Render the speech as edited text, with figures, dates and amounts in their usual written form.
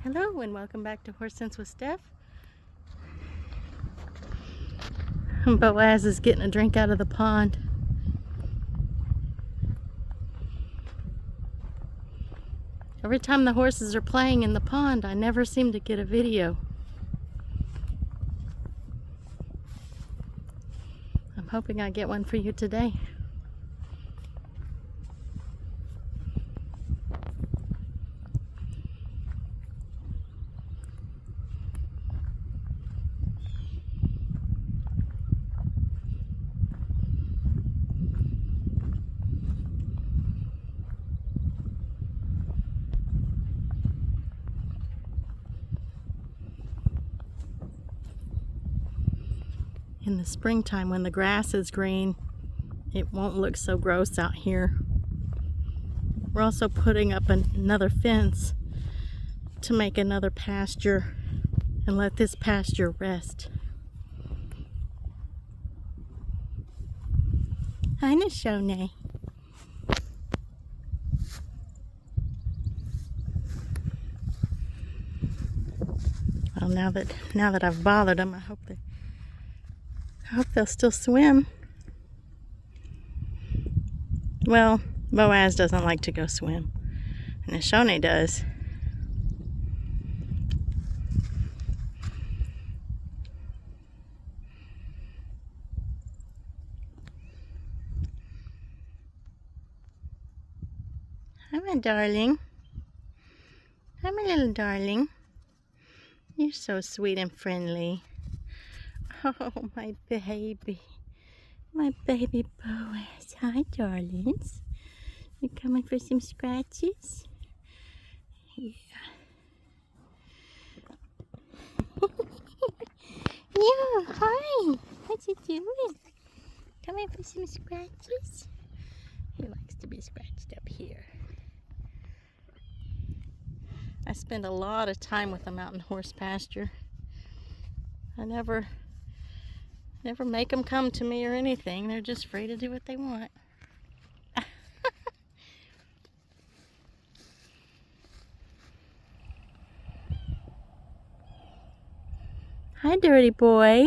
Hello and welcome back to Horse Sense with Steph. Boaz is getting a drink out of the pond. Every time the horses are playing in the pond, I never seem to get a video. I'm hoping I get one for you today. In the springtime, when the grass is green, it won't look so gross out here. We're also putting up another fence to make another pasture and let this pasture rest. Hi, Nizhoni. Well, now that I've bothered them, I hope they'll still swim. Well, Boaz doesn't like to go swim, and Nizhoni does. Hi, my darling. Hi, my little darling. You're so sweet and friendly. Oh, my baby. My baby Boaz. Hi, darlings. You coming for some scratches? Yeah. Yeah, hi. What you doing? Coming for some scratches? He likes to be scratched up here. I spend a lot of time with them out in horse pasture. I never make them come to me or anything. They're just free to do what they want. Hi, dirty boy.